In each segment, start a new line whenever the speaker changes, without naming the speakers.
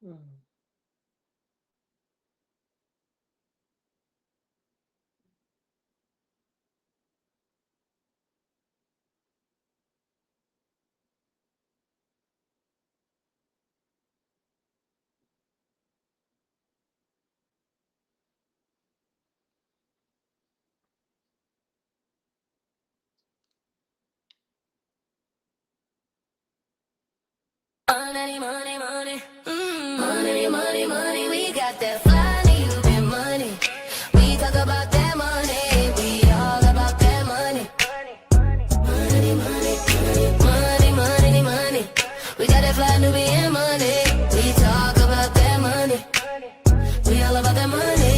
Mm.
Money, money, money. Money, money, money. We got that fly Nubian money. We talk about that money. We all about that money. Money, money, money. Money, money, money. We got that fly Nubian money. We talk about that money. We all about that money.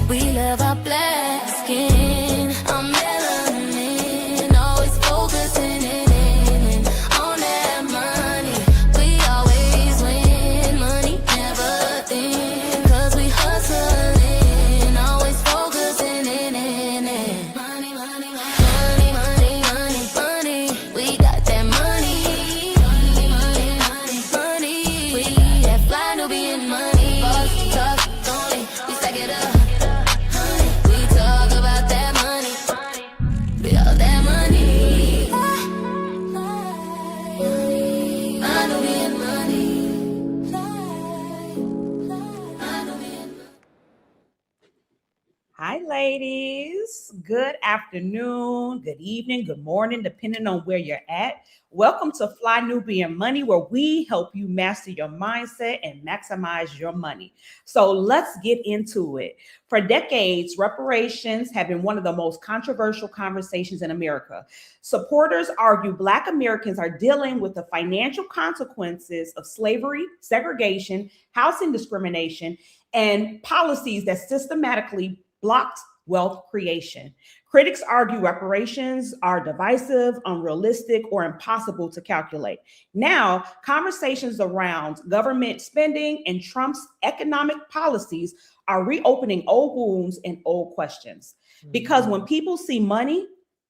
We love our black skin. I'm melanin, always focusing in on that money. We always win, money never thin. 'Cause we hustling, always focusing in money, money, money, money, money, money. We got that money, money, money, money, money. We that fly Nubian money. Boss talk only, we stack it up. We talk about that money. We all that money. I know we in money. I know we in money.
Hi, ladies. Good afternoon, good evening, good morning, depending on where you're at. Welcome to Fly Nubian Money, where we help you master your mindset and maximize your money. So let's get into it. For decades, reparations have been one of the most controversial conversations in America. Supporters argue Black Americans are dealing with the financial consequences of slavery, segregation, housing discrimination, and policies that systematically blocked wealth creation. Critics argue reparations are divisive, unrealistic, or impossible to calculate. Now, conversations around government spending and Trump's economic policies are reopening old wounds and old questions. Because when people see money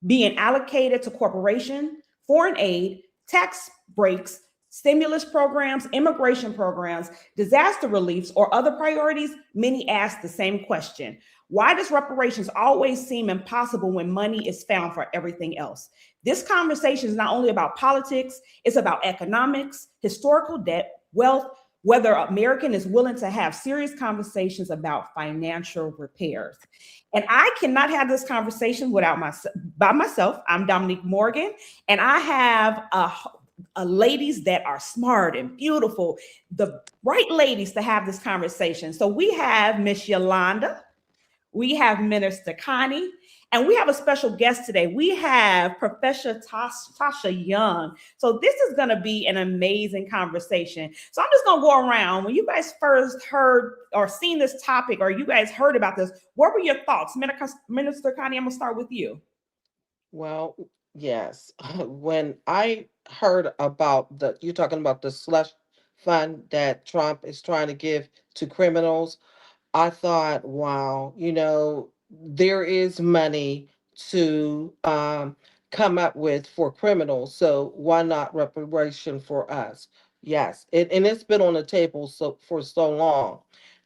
being allocated to corporation, foreign aid, tax breaks, stimulus programs, immigration programs, disaster reliefs, or other priorities, many ask the same question. Why does reparations always seem impossible when money is found for everything else? This conversation is not only about politics, it's about economics, historical debt, wealth, whether American is willing to have serious conversations about financial repairs. And I cannot have this conversation without by myself. I'm Dominique Morgan, and I have ladies that are smart and beautiful, the right ladies to have this conversation. So we have Miss Yolanda, we have Minister Connie, and we have a special guest today. We have Professor Tasha Young. So this is going to be an amazing conversation. So I'm just going to go around. When you guys first heard or seen this topic, or you guys heard about this, what were your thoughts? Minister Connie, I'm going to start with you.
Well, yes. When I heard about you're talking about the slush fund that Trump is trying to give to criminals, I thought, wow, there is money to come up with for criminals. So why not reparation for us? Yes. And it's been on the table for so long.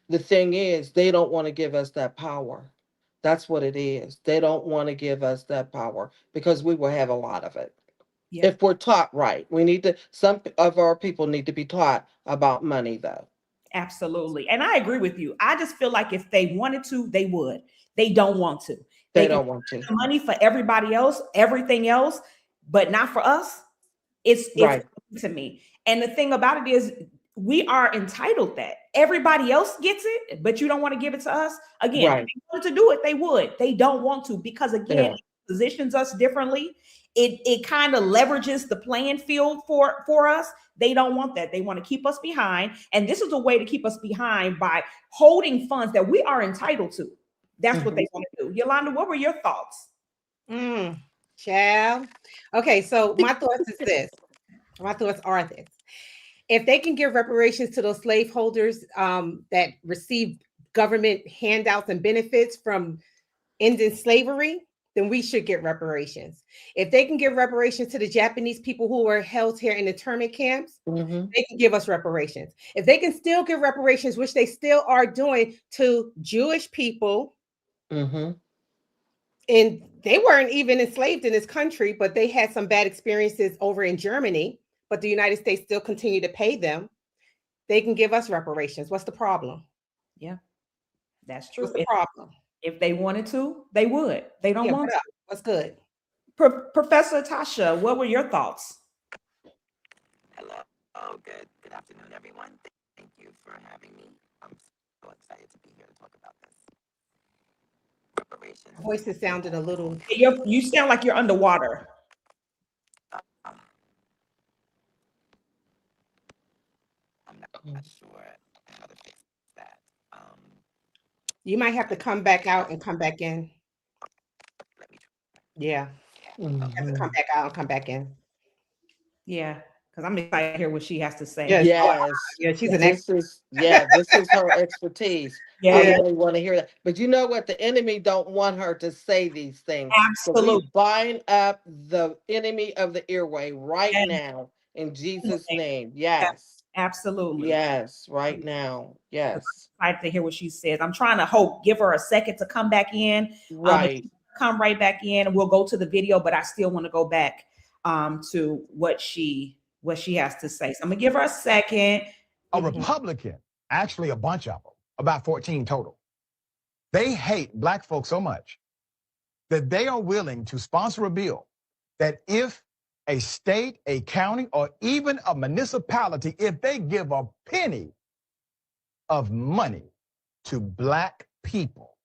The thing is, they don't want to give us that power. That's what it is. They don't want to give us that power because we will have a lot of it.
Yeah.
If we're taught right, some of our people need to be taught about money, though.
Absolutely. And I agree with you. I just feel like if they wanted to, they would. They don't want to. They
They
can
don't want to.
the money for everybody else, everything else, but not for us. It's
Right,
to me. And the thing about it is we are entitled that. Everybody else gets it, but you don't want to give it to us. Again, if
right.
they wanted to do it, they would. They don't want to because again,
Yeah.
it positions us differently. It kind of leverages the playing field for us. They don't want that. They want to keep us behind. And this is a way to keep us behind by holding funds that we are entitled to. That's what they
Mhm.
want to do. Yolanda, what were your thoughts?
Mm, child. Okay, so my thoughts is this. My thoughts are this. If they can give reparations to those slaveholders that received government handouts and benefits from ending slavery, then we should get reparations. If they can give reparations to the Japanese people who were held here in internment camps,
Mm-hmm.
they can give us reparations. If they can still give reparations, which they still are doing to Jewish people,
Mm-hmm.
and they weren't even enslaved in this country, but they had some bad experiences over in Germany, but the United States still continue to pay them. They can give us reparations. What's the problem?
Yeah, that's
What's
true.
the problem?
If they wanted to, they would. They don't
Yeah,
want
what
to.
up? What's good?
Professor Tasha, what were your thoughts?
Hello. Good afternoon, everyone. Thank you for having me. I'm so excited to be here to talk about this. Reparations.
Voices sounded a little.
You sound like you're underwater.
Um, I'm not sure how to fix that.
You might have to come back out and come back in.
Let me
Yeah, you have to
Mm-hmm.
come back out and come back in.
Yeah, because I'm excited to hear what she has to say.
Yes. Oh,
Yes.
yeah, she's an
This is this is her expertise. I
Yeah,
Yeah.
really want to hear that. But you know what? The enemy don't want her to say these things. So we
absolutely.
bind up the enemy of the airway right
And
now in Jesus' name. Yes.
absolutely.
Yes, right now. Yes.
Excited to hear what she says. I'm trying to give her a second to come back in. But
Right.
come right back in, and we'll go to the video. But I still want to go back to what she has to say. So I'm gonna give her a second.
A
Mhm.
Republican, actually a bunch of them, about 14 total. They hate black folks so much that they are willing to sponsor a bill that if a state, a county, or even a municipality, if they give a penny of money to black people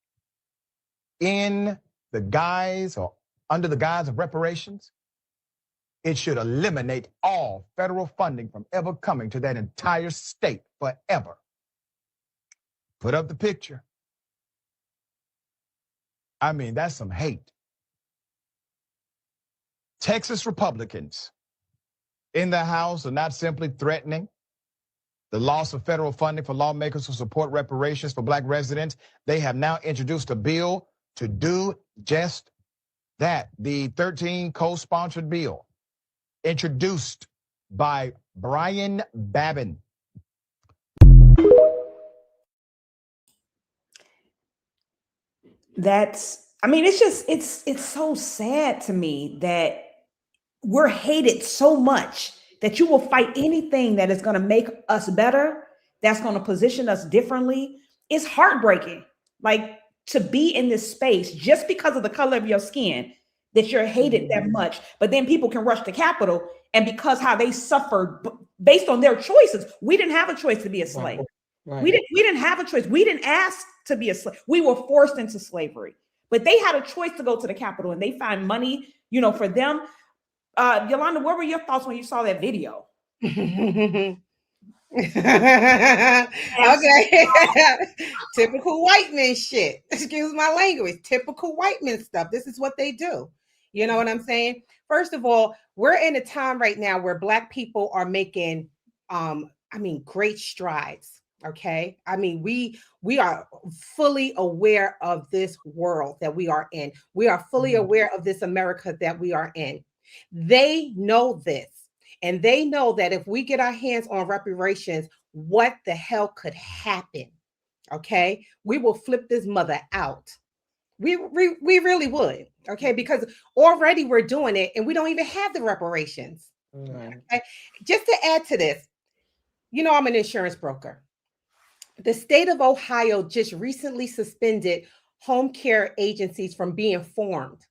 in the guise or under the guise of reparations, it should eliminate all federal funding from ever coming to that entire state forever. Put up the picture. I mean, that's some hate. Texas Republicans in the House are not simply threatening the loss of federal funding for lawmakers who support reparations for black residents. They have now introduced a bill to do just that. The 13 co-sponsored bill introduced by Brian Babin.
I mean, it's so sad to me that we're hated so much that you will fight anything that is going to make us better, that's going to position us differently. It's heartbreaking. Like, to be in this space just because of the color of your skin, that you're hated that
Mhm.
much, but then people can rush to Capitol, and because how they suffered based on their choices. We didn't have a choice to be a slave.
Right.
We didn't have a choice. We didn't ask to be a slave. We were forced into slavery. But they had a choice to go to the Capitol, and they find money, for them. Yolanda, what were your thoughts when you saw that video?
Okay.
Absolutely.
Typical white men shit. Excuse my language. Typical white men stuff. This is what they do. You know what I'm saying? First of all, we're in a time right now where black people are making great strides. Okay. I mean, we are fully aware of this world that we are in. We are fully
Mhm.
aware of this America that we are in. They know this. And they know that if we get our hands on reparations, what the hell could happen? Okay. We will flip this mother out. We really would. Okay. Because already we're doing it and we don't even have the reparations.
Right.
Okay? Just to add to this, I'm an insurance broker. The state of Ohio just recently suspended home care agencies from being formed.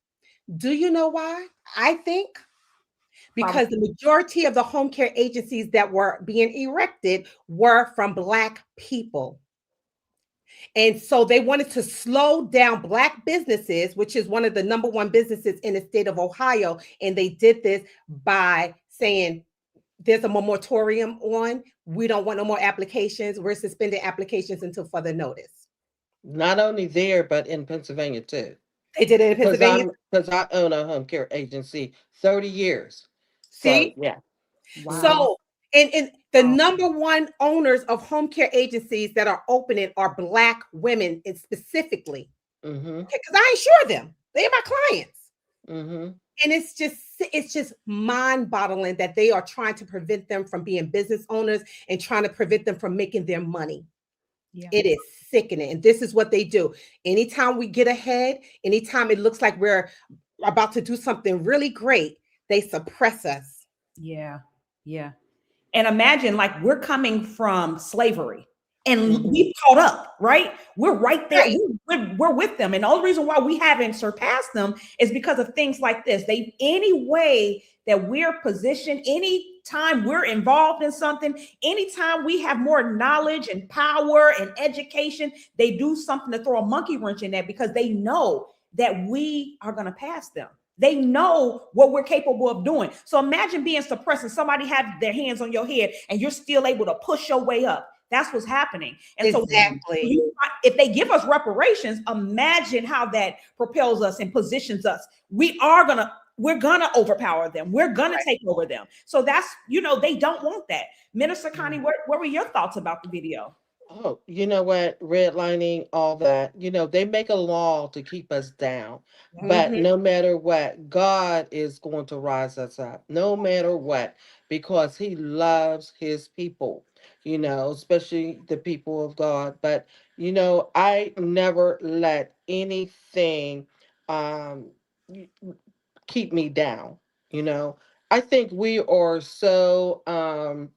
Do you know why? I think because the majority of the home care agencies that were being erected were from Black people. And so they wanted to slow down Black businesses, which is one of the number one businesses in the state of Ohio. And they did this by saying, there's a moratorium on. We don't want no more applications. We're suspending applications until further notice.
Not only there, but in Pennsylvania too.
They did it in Pennsylvania.
Because I own a home care agency 30 years. So
See?
yeah.
Wow.
So, and the number one owners of home care agencies that are opening are Black women, and specifically,
Mm-hmm.
because I insure them. They're my clients.
Mm-hmm.
And it's just mind-boggling that they are trying to prevent them from being business owners and trying to prevent them from making their money.
Yeah.
It is sickening. And this is what they do. Anytime we get ahead, anytime it looks like we're about to do something really great, they suppress us.
Yeah. Yeah. And imagine like we're coming from slavery and
Mm-hmm.
we've caught up, right? We're right there.
Right.
We're with them. And the only reason why we haven't surpassed them is because of things like this. They, any way that we're positioned, any time we're involved in something, anytime we have more knowledge and power and education, they do something to throw a monkey wrench in that because they know that we are going to pass them. They know what we're capable of doing. So imagine being suppressed and somebody have their hands on your head and you're still able to push your way up. That's what's happening. And so
Mm-hmm.
Exactly.
if they give us reparations, imagine how that propels us and positions us. We're gonna overpower them. We're gonna
Right.
take over them. So that's, they don't want that. Minister Connie,
Mm.
what were your thoughts about the video?
Oh, you know what? Redlining, all that. They make a law to keep us down. But
Mhm.
no matter what, God is going to rise us up, no matter what, because He loves His people, especially the people of God. But, I never let anything um, y- keep me down. You know, I think we are so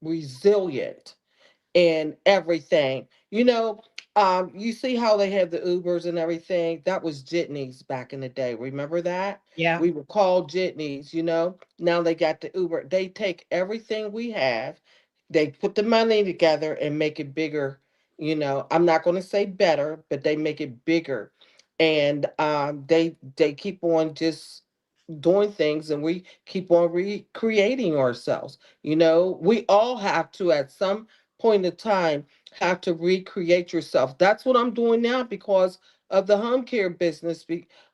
resilient and everything. You see how they have the Ubers and everything? That was jitneys back in the day. Remember that?
Yeah.
We were called jitneys. Now they got the Uber. They take everything we have, they put the money together and make it bigger. I'm not going to say better, but they make it bigger. And they keep on just doing things, and we keep on recreating ourselves. We all have to, at some point in time, have to recreate yourself. That's what I'm doing now because of the home care business.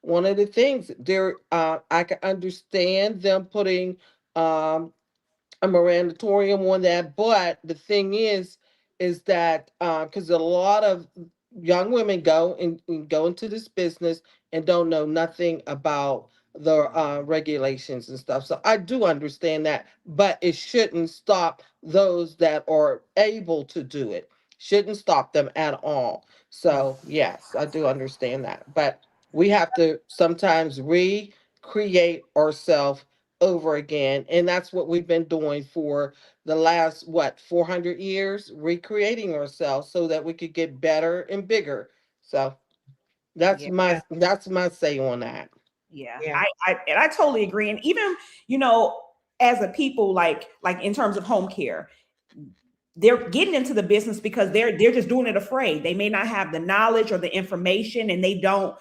One of the things there, I can understand them putting um, a moratorium on that. But the thing is that because a lot of young women and go into this business and don't know nothing about the regulations and stuff. So I do understand that, but it shouldn't stop those that are able to do it. Shouldn't stop them at all. So yes, I do understand that, but we have to sometimes recreate ourselves over again. And that's what we've been doing for the last, what, 400 years, recreating ourselves so that we could get better and bigger. So that's
Yeah.
my say on that.
Yeah,
Yeah.
I totally agree. And even, as a people, like in terms of home care, they're getting into the business because they're just doing it afraid. They may not have the knowledge or the information, and they don't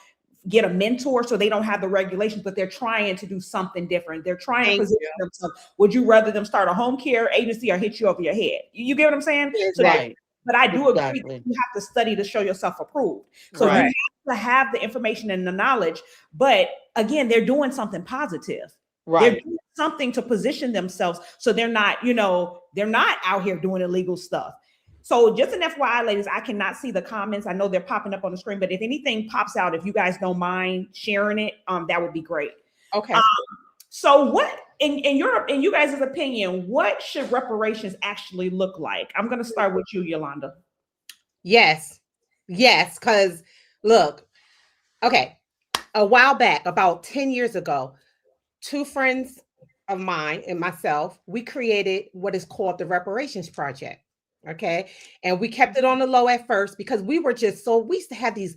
get a mentor, so they don't have the regulations, but they're trying to do something different. They're trying to
Thank
position
you.
themselves. Would you rather them start a home care agency or hit you over your head? You get what I'm saying? So they,
Right.
Exactly.
but I do agree that
Exactly.
you have to study to show yourself approved. So you
Right.
Right.
have to have the information and the knowledge. But again, they're doing something positive. They're
Right.
doing something to position themselves so they're not out here doing illegal stuff. So just an FYI, ladies, I cannot see the comments. I know they're popping up on the screen, but if anything pops out, if you guys don't mind sharing it, that would be great. Um,
Okay.
so what in you guys' opinion, what should reparations actually look like? I'm gonna start with you, Yolanda.
Yes. Yes. Because look, okay, a while back, about 10 years ago, two friends of mine and myself, we created what is called the Reparations Project. Okay. And we kept it on the low at first because we were just so, we used to have these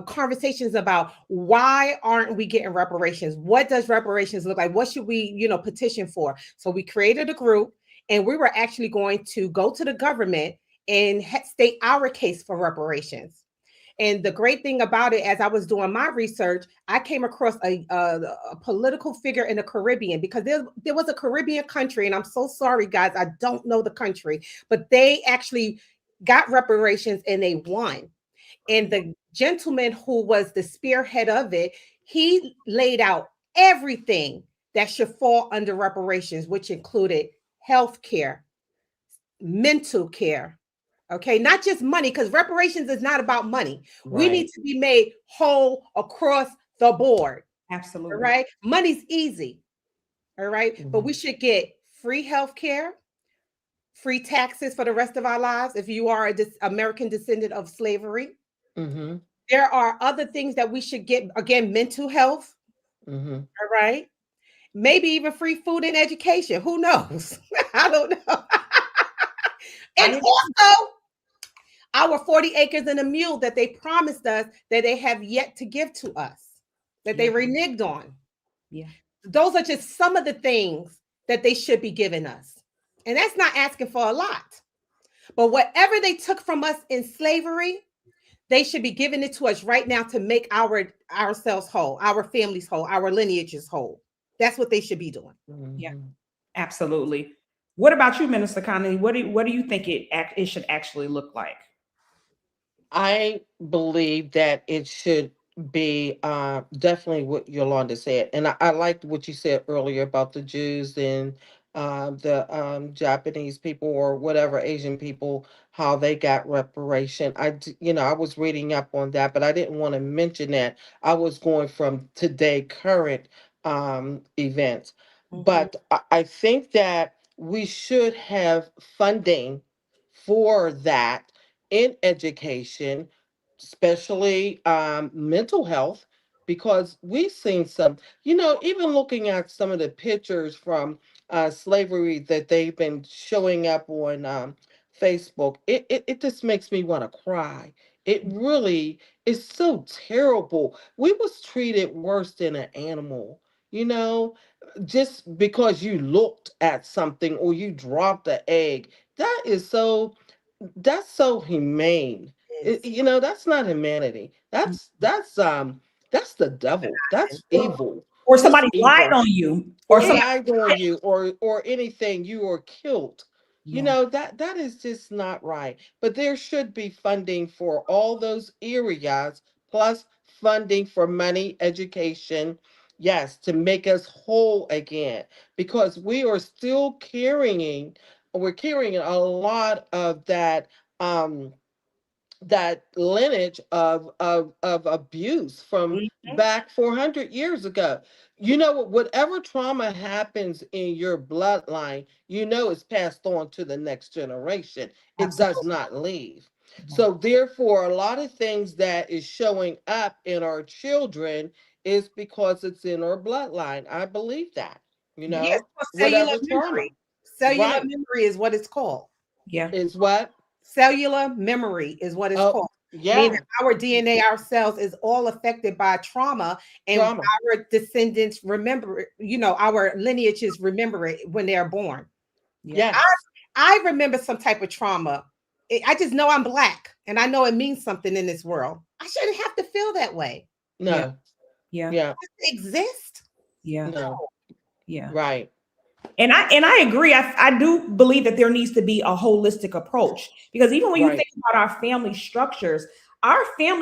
conversations about why aren't we getting reparations? What does reparations look like? What should we, petition for? So we created a group and we were actually going to go to the government and state our case for reparations. And the great thing about it, as I was doing my research, I came across a political figure in the Caribbean because there was a Caribbean country, and I'm so sorry, guys, I don't know the country, but they actually got reparations and they won. And the gentleman who was the spearhead of it, he laid out everything that should fall under reparations, which included health care, mental care. Okay, not just money, because reparations is not about money. We need
Right.
to be made whole across the board. All
Absolutely.
right. Money's easy. All right. But
Mhm.
we should get free health care, free taxes for the rest of our lives if you are a American descendant of slavery.
Mhm.
There are other things that we should get, again, mental health.
Mhm.
All right. Maybe even free food and education. Who knows? I don't know. And
I
also, our 40 acres and a mule that they promised us that they have yet to give to us, that they
Yeah.
reneged on.
Yeah.
Those are just some of the things that they should be giving us. And that's not asking for a lot. But whatever they took from us in slavery, they should be giving it to us right now to make ourselves whole, our families whole, our lineages whole. That's what they should be doing.
Yeah.
Mhm.
Absolutely. What about you, Minister Connolly? What do you think it should actually look like?
I believe that it should be definitely what Yolanda said. And I liked what you said earlier about the Jews and the Japanese people or whatever Asian people, how they got reparation. I was reading up on that, but I didn't want to mention that. I was going from today current events.
Mhm.
But I think that we should have funding for that in education, especially mental health, because we've seen some, even looking at some of the pictures from slavery that they've been showing up on Facebook, it just makes me want to cry. It really is so terrible. We was treated worse than an animal, you know, just because you looked at something or you dropped an egg. That's so humane.
Is
That's not humanity. That's the devil. That's
Or,
evil.
or
Just
somebody lied
evil.
on you, or
Or
somebody.
lied on you, or anything, you were killed.
Yeah.
That is just not right. But there should be funding for all those areas, plus funding for money, education, yes, to make us whole again. Because we're carrying a lot of that lineage of abuse from
Mhm.
back 400 years ago. Whatever trauma happens in your bloodline, it's passed on to the next generation. It does
Absolutely.
not leave.
Yeah.
So therefore, a lot of things that is showing up in our children is because it's in our bloodline. I believe that.
Yes, for cellular
Whatever trauma.
memory. Cellular
Right.
memory is what it's called.
Yeah.
Is what?
Cellular memory is what it's
Oh,
called. Meaning
yeah.
our DNA, our cells is all affected by trauma, and
Trauma.
our descendants remember it, our lineages remember it when they're born.
Yeah.
I,
Yes.
I remember some type of trauma. I just know I'm Black and I know it means something in this world. I shouldn't have to feel that way.
Yeah.
No.
Yeah.
Yeah.
To exist.
Yeah.
No.
Yeah.
Right.
And I agree. I do believe that there needs to be a holistic approach, because even when you think
Right.
about our family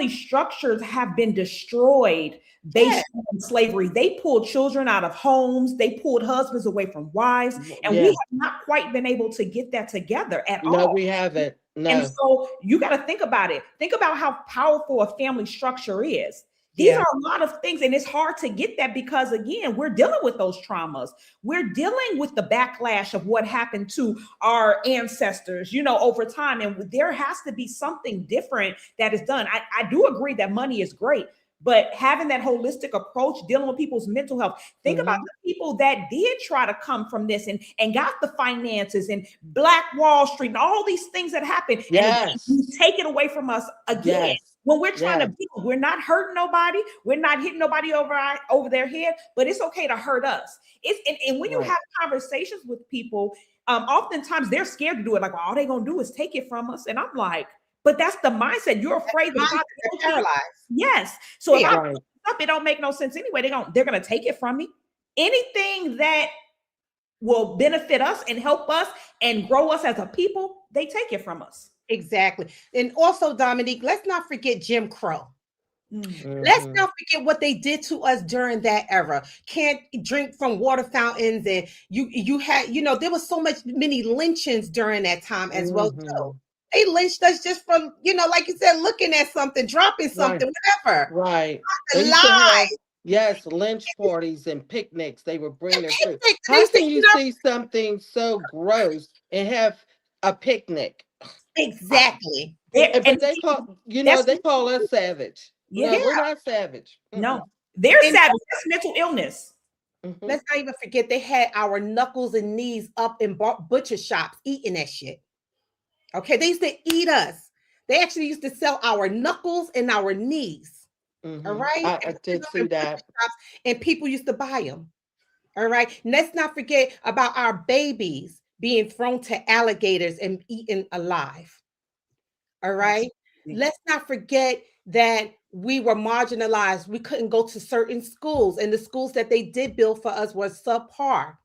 structures have been destroyed
Yeah,
based on slavery. They pulled children out of homes, they pulled husbands away from wives, and we
Yeah.
have not quite been able to get that together at
No,
all.
we haven't.
And
No.
so you got to think about it. Think about how powerful a family structure is. These
yeah,
are a lot of things, and it's hard to get that because, again, we're dealing with those traumas. We're dealing with the backlash of what happened to our ancestors, over time. And there has to be something different that is done. I do agree that money is great, but having that holistic approach, dealing with people's mental health. Think about
Hmm.
the people that did try to come from this and got the finances and Black Wall Street and all these things that happened. And again, you
Yes.
take it away from us again.
Yes.
When we're trying to
Yes.
build, we're not hurting nobody. We're not hitting nobody over their head, but it's okay to hurt us. And when you
Right.
have conversations with people, oftentimes they're scared to do it. Like, well, all they're gonna do is take it from us. And I'm like, but that's the mindset. You're afraid that if I
mindset, they're
build it,
paralyzed.
yes. So if
They
I
are.
Right.
build it up, it don't make no sense anyway. They're gonna take it from me. Anything that will benefit us and help us and grow us as a people, they take it from us.
Exactly. And also, Dominique, let's not forget Jim Crow.
Mm.
Let's
Hmm.
not forget what they did to us during that era. Can't drink from water fountains, and you had, there was so many lynchings during that time as well too.
Hmm.
They lynched us just from, like you said, looking at something, dropping
Right.
something, whatever.
Right. They
The
used to have
lie.
Yes, lynch parties and picnics. They would bring their food.
Picnics. They
How
used to
can you
eat up.
see something so gross and have a picnic? I,
Exactly.
And
but they call,
that's
they call us savage.
yeah.
No,
Yeah.
we're not savage.
No,
Mm-mm.
they're
And
savage. That's mental illness.
Hmm.
let's not even forget they had our knuckles and knees up in butcher shops eating that shit. Okay. They used to eat us. They actually used to sell our knuckles and our knees. All
Hmm.
right. And
I
put them
did
up in
see
butcher
that.
shops, and people used to buy them. All right. And let's not forget about our babies being thrown to alligators and eaten alive. All right.
Absolutely.
Let's not forget that we were marginalized. We couldn't go to certain schools, and the schools that they did build for us was subpar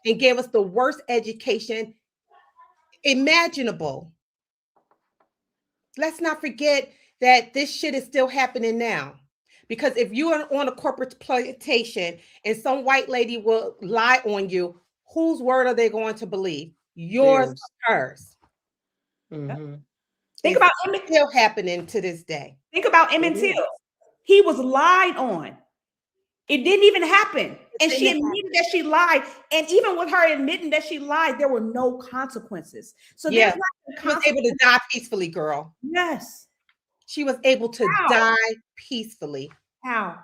and gave us the worst education imaginable. Let's not forget that this shit is still happening now. Because if you are on a corporate plantation and some white lady will lie on you, whose word are they going to believe? Yours
There's.
or hers?
Yep.
Hmm.
Think
It's
about Emmett.
still happening to this day.
Think about
It
Emmett
is.
Till. He was lied on. It didn't even happen.
It
And she
didn't
admitted that she lied. And even with her admitting that she lied, there were no consequences. So there's
Yeah.
not
She was able to
consequences.
die peacefully, girl.
Yes.
She was able to
How?
die peacefully.
How?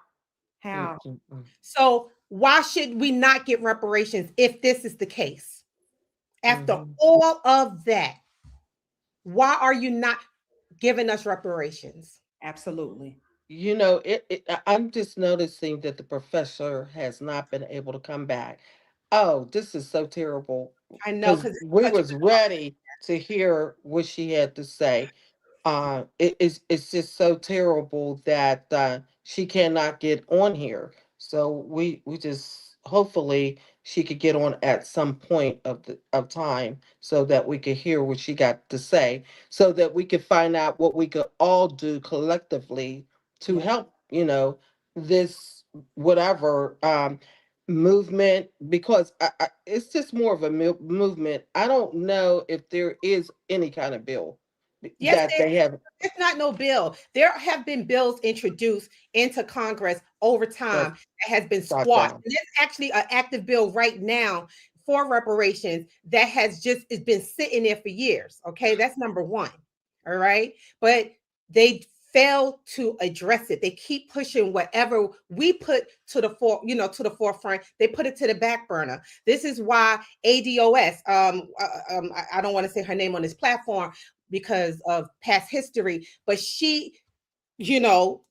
How?
Mm-mm-mm.
So why should we not get reparations if this is the case? After
Mhm.
all of that, why are you not giving us reparations?
Absolutely.
I'm just noticing that the professor has not been able to come back. Oh, this is so terrible
I know
because
because it's
we
such a
was ready to hear what she had to say. It's just so terrible that she cannot get on here. So we just hopefully she could get on at some point of time so that we could hear what she got to say, so that we could find out what we could all do collectively to
Yep.
help, this whatever movement, because it's just more of a movement. I don't know if there is any kind of bill
yes,
that they have
it's not no bill. There have been bills introduced into Congress over
that
time that has been
shot
squashed.
down.
And there's actually an active bill right now for reparations that has just it's been sitting there for years. Okay, that's number one. All right, but they fail to address it. They keep pushing whatever we put to the to the forefront. They put it to the back burner. This is why ADOS. I don't want to say her name on this platform because of past history, but she,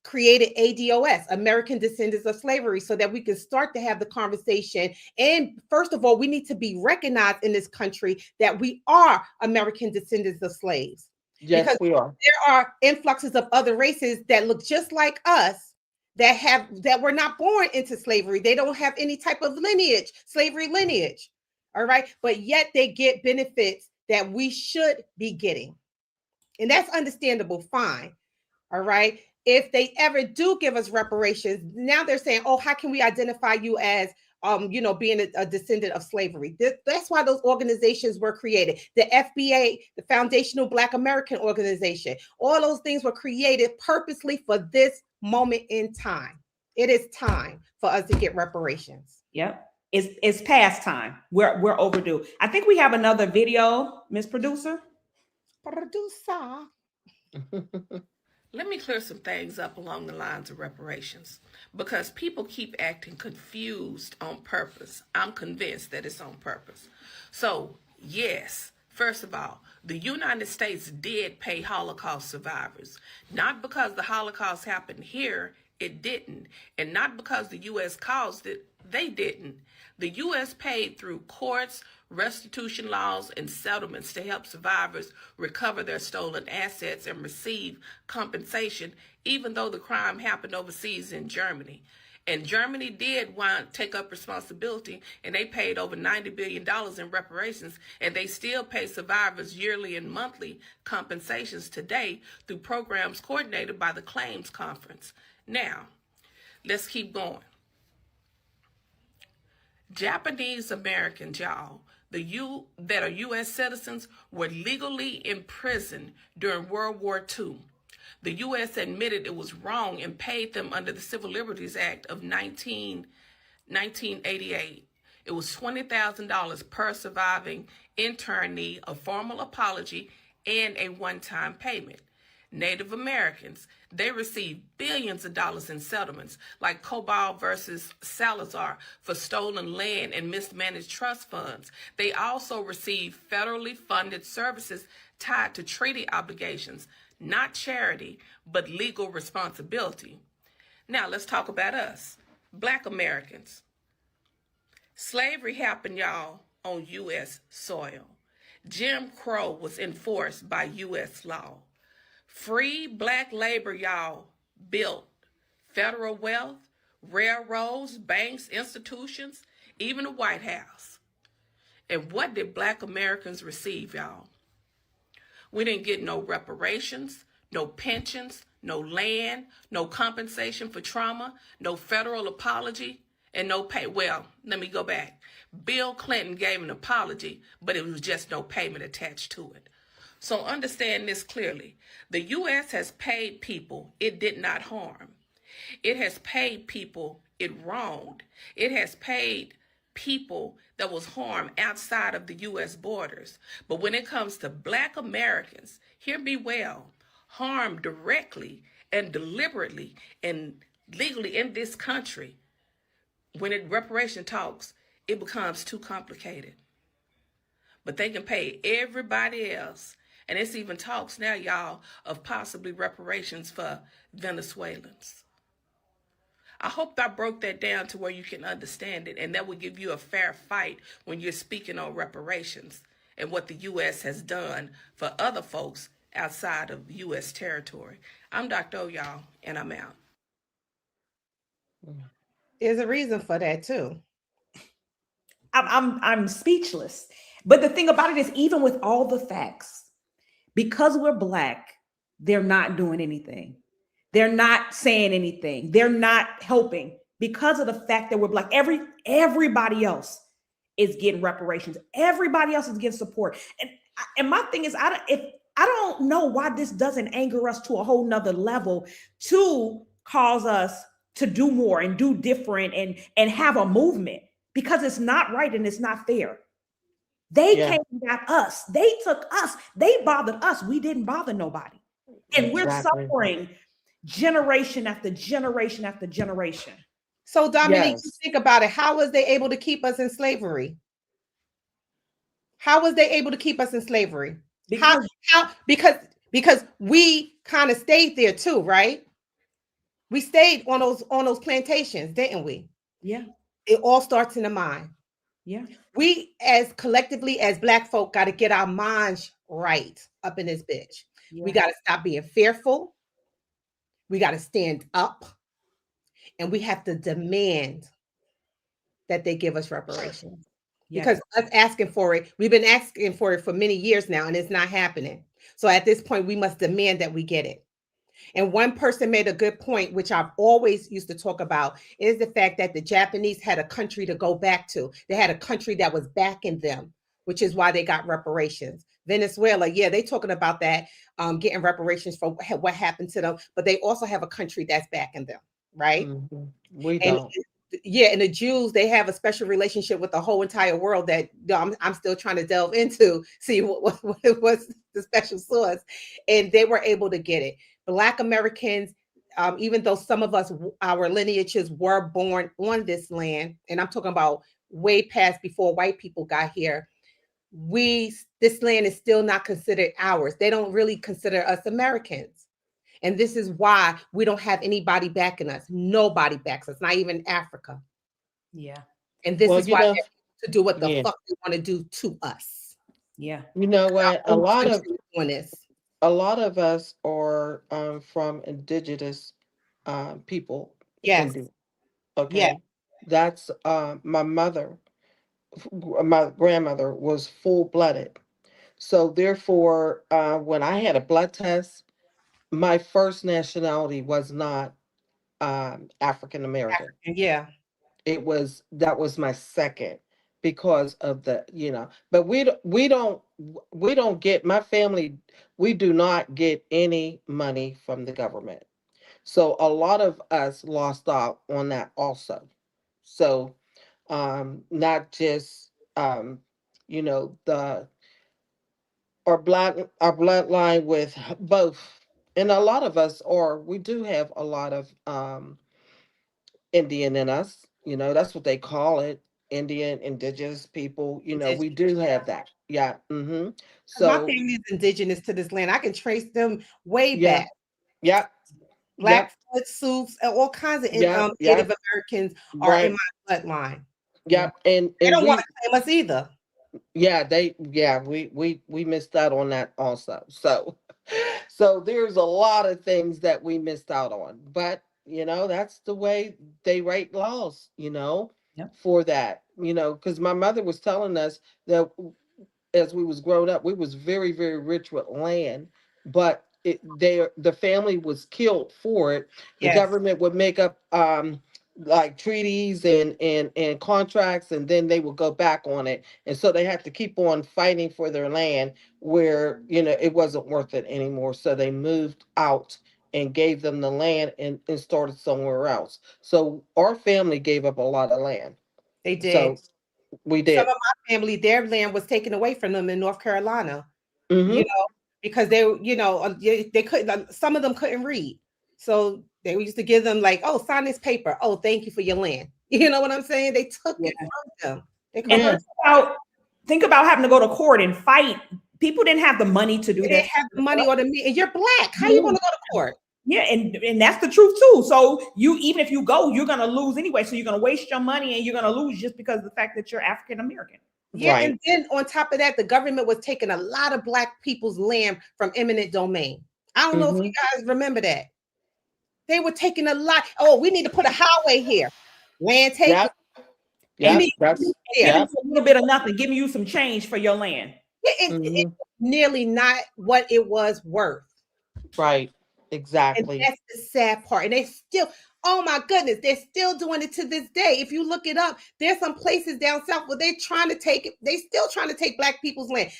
created ADOS, American Descendants of Slavery, so that we can start to have the conversation. And first of all, we need to be recognized in this country that we are American descendants of slaves, because
Yes, we are.
there are influxes of other races that look just like us that were not born into slavery. They don't have any type of lineage, slavery lineage. All right. But yet they get benefits that we should be getting. And that's understandable, fine. All right. If they ever do give us reparations, now they're saying, oh, how can we identify you as being a descendant of slavery? That's why those organizations were created. The FBA, the Foundational Black American Organization, all those things were created purposely for this moment in time. It is time for us to get reparations.
Yep. It's past time. We're overdue. I think we have another video, Miss Producer.
Producer.
Let me clear some things up along the lines of reparations because people keep acting confused on purpose. I'm convinced that it's on purpose. So, yes, first of all, the United States did pay Holocaust survivors, not because the Holocaust happened here, it didn't, and not because the U.S. caused it, they didn't. The U.S. paid through courts, restitution laws, and settlements to help survivors recover their stolen assets and receive compensation, even though the crime happened overseas in Germany. And Germany did want to take up responsibility, and they paid over $90 billion in reparations, and they still pay survivors yearly and monthly compensations today through programs coordinated by the Claims Conference. Now, let's keep going. Japanese Americans, y'all, that are U.S. citizens, were legally imprisoned during World War II. The U.S. admitted it was wrong and paid them under the Civil Liberties Act of 1988. It was $20,000 per surviving internee, a formal apology, and a one-time payment. Native Americans, they received billions of dollars in settlements, like Cobalt versus Salazar for stolen land and mismanaged trust funds. They also received federally funded services tied to treaty obligations, not charity, but legal responsibility. Now let's talk about us, Black Americans. Slavery happened, y'all, on U.S. soil. Jim Crow was enforced by U.S. law. Free Black labor, y'all, built federal wealth, railroads, banks, institutions, even the White House. And what did Black Americans receive, y'all? We didn't get no reparations, no pensions, no land, no compensation for trauma, no federal apology, and no pay. Well, let me go back. Bill Clinton gave an apology, but it was just no payment attached to it. So understand this clearly. The U.S. has paid people it did not harm. It has paid people it wronged. It has paid people that was harmed outside of the U.S. borders. But when it comes to Black Americans, hear me well, harmed directly and deliberately and legally in this country, when it reparation talks, it becomes too complicated. But they can pay everybody else. And it's even talks now, y'all, of possibly reparations for Venezuelans. I hope I broke that down to where you can understand it, and that will give you a fair fight when you're speaking on reparations and what the U.S. has done for other folks outside of U.S. territory. I'm Dr. O, y'all, and I'm out.
There's a reason for that too.
I'm speechless. But the thing about it is, even with all the facts, because we're Black, they're not doing anything. They're not saying anything. They're not helping because of the fact that we're Black. Everybody else is getting reparations. Everybody else is getting support. And my thing is, I don't know why this doesn't anger us to a whole nother level to cause us to do more and do different and have a movement, because it's not right and it's not fair. They
Yeah,
came and got us. They took us. They bothered us. We didn't bother nobody. And we're
exactly.
suffering generation after generation after generation.
So, Dominique, you
Yes.
think about it. How was they able to keep us in slavery? How was they able to keep us in slavery?
Because
How? Because we kind of stayed there too, right? We stayed on those plantations, didn't we?
yeah,
It all starts in the mind.
yeah,
We as collectively as Black folk got to get our minds right up in this bitch. We
yeah,
got to stop being fearful. We got to stand up, and we have to demand that they give us reparations.
yes,
Because us asking for it, we've been asking for it for many years now, and it's not happening. So at this point, we must demand that we get it. And one person made a good point, which I've always used to talk about, is the fact that the Japanese had a country to go back to. They had a country that was backing them, which is why they got reparations. Venezuela, yeah, they talking about that, getting reparations for what happened to them, but they also have a country that's backing them, right?
We
And
don't.
yeah, and the Jews, they have a special relationship with the whole entire world that I'm still trying to delve into, see what's the special source. And they were able to get it. Black Americans, even though some of us, our lineages were born on this land, and I'm talking about way past before white people got here, this land is still not considered ours. They don't really consider us Americans. And this is why we don't have anybody backing us. Nobody backs us, not even Africa.
yeah,
And this
Well,
is
you
why
know,
they're able to do what the
yeah.
fuck they want to do to us.
yeah,
You know what?
Our own country is doing this.
A lot of us are from indigenous people,
Yes,
Hindu.
yes,
Okay, that's my mother. My grandmother was full blooded. So therefore, when I had a blood test, my first nationality was not African American.
yeah.
It was that was my second. because of the, but we don't get, my family, we do not get any money from the government. So a lot of us lost out on that also. So not just the our bloodline with both, and a lot of us, or we do have a lot of Indian in us. That's what they call it. Indian, indigenous people. We do
Indigenous.
have that. Yeah.
Because my
So
family is indigenous to this land. I can trace them way
yeah.
back.
Yep. Yep.
Blackfoot, Sioux, and all kinds of
Yep.
Native
Yep.
Americans are in
Right.
my bloodline. Yeah.
Yep. And
They
and
don't want
we,
to claim us either.
yeah, we missed out on that also. So so there's a lot of things that we missed out on. But that's the way they write laws,
Yep.
for that. Because my mother was telling us that as we was growing up, we was very, very rich with land, but the family was killed for it. The
Yes,
government would make up like treaties and contracts, and then they would go back on it, and so they had to keep on fighting for their land where it wasn't worth it anymore. So they moved out and gave them the land and started somewhere else. So our family gave up a lot of land.
they did.
So we
Some
did.
of my family, their land was taken away from them in North Carolina, you
Mm-hmm.
know, because they couldn't, some of them couldn't read. So they used to give them like, oh, sign this paper. Oh, thank you for your land. You know what I'm saying? They took
Yeah.
it from them. They
And
Yeah.
coerced.
think about having to go to court and fight. People didn't have the money to do
They
that.
didn't have the money or the meat. And you're black. How you
No.
going to go to court?
Yeah, and that's the truth too. So you, even if you go, you're gonna lose anyway. So you're gonna waste your money and you're gonna lose just because of the fact that you're African American.
Yeah,
Right.
and then on top of that, the government was taking a lot of black people's land from eminent domain. I don't know if you
Mm-hmm.
guys remember that. They were taking a lot. Oh, we need to put a highway here. Land taken.
Yep.
We
And
Yep.
need
That's
giving
there.
you
yep.
a little bit of nothing, giving you some change for your land.
It
Mm-hmm.
nearly not what it was worth.
Right.
And
Exactly.
that's the sad part. And they still, oh my goodness, they're still doing it to this day. If you look it up, there's some places down south where they're trying to take it, they still trying to take black people's land.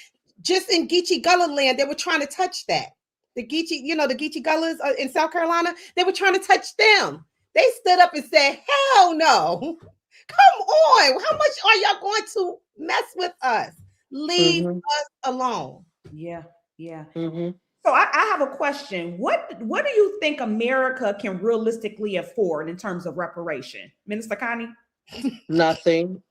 Just in Geechee Gullah land, they were trying to touch that. The Geechee, the Geechee Gullahs in South Carolina, they were trying to touch them. They stood up and said, hell no. Come on. How much are y'all going to mess with us? Leave
Mm-hmm.
us alone.
Yeah, yeah.
Mm-hmm.
So I have a question. What do you think America can realistically afford in terms of reparation, Minister Connie?
Nothing.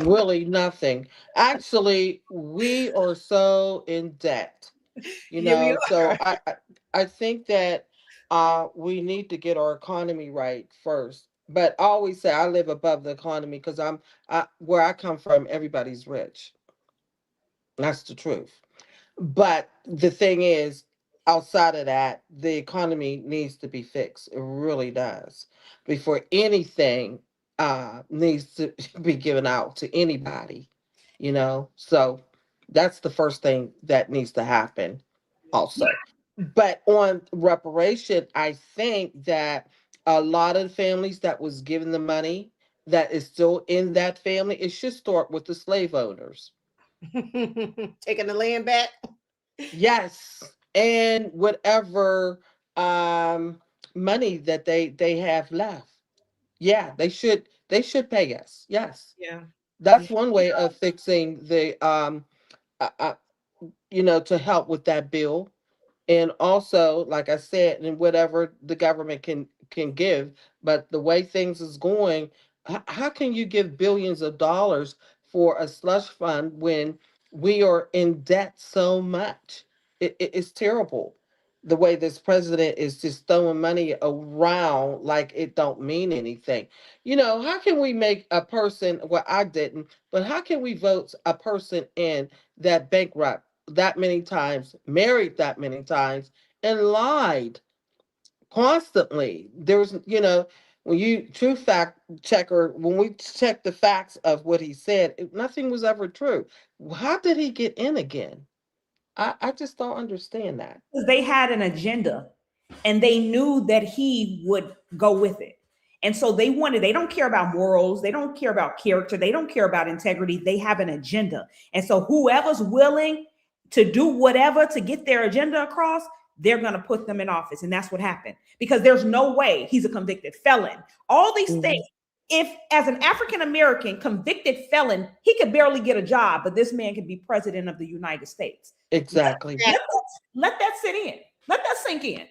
Really nothing. Actually, we are so in debt.
Yeah, we
So
are.
I think that we need to get our economy right first. But I always say I live above the economy because where I come from, everybody's rich. That's the truth. But the thing is, outside of that, the economy needs to be fixed. It really does. Before anything needs to be given out to anybody, So that's the first thing that needs to happen also. But on reparation, I think that a lot of the families that was given the money that is still in that family, it should start with the slave owners.
Taking the land back.
Yes, and whatever um money that they have left. Yeah, they should pay us. Yes.
Yeah.
That's one way of fixing the uh, uh, to help with that bill. And also, like I said, and whatever the government can give. But the way things is going, how can you give billions of dollars for a slush fund when we are in debt so much? It's terrible the way this president is just throwing money around like it don't mean anything. How can we make a person, well, I didn't, but how can we vote a person in that bankrupt that many times, married that many times, and lied constantly? When you true fact checker, when we check the facts of what he said, nothing was ever true. How did he get in again? I just don't understand that.
Because they had an agenda and they knew that he would go with it. And so they don't care about morals, they don't care about character, they don't care about integrity. They have an agenda. And so whoever's willing to do whatever to get their agenda across, they're going to put them in office. And that's what happened, because there's no way he's a convicted felon. All these things. If as an African American convicted felon, he could barely get a job, but this man can be president of the United States.
Exactly.
Let that sit in. Let that sink in.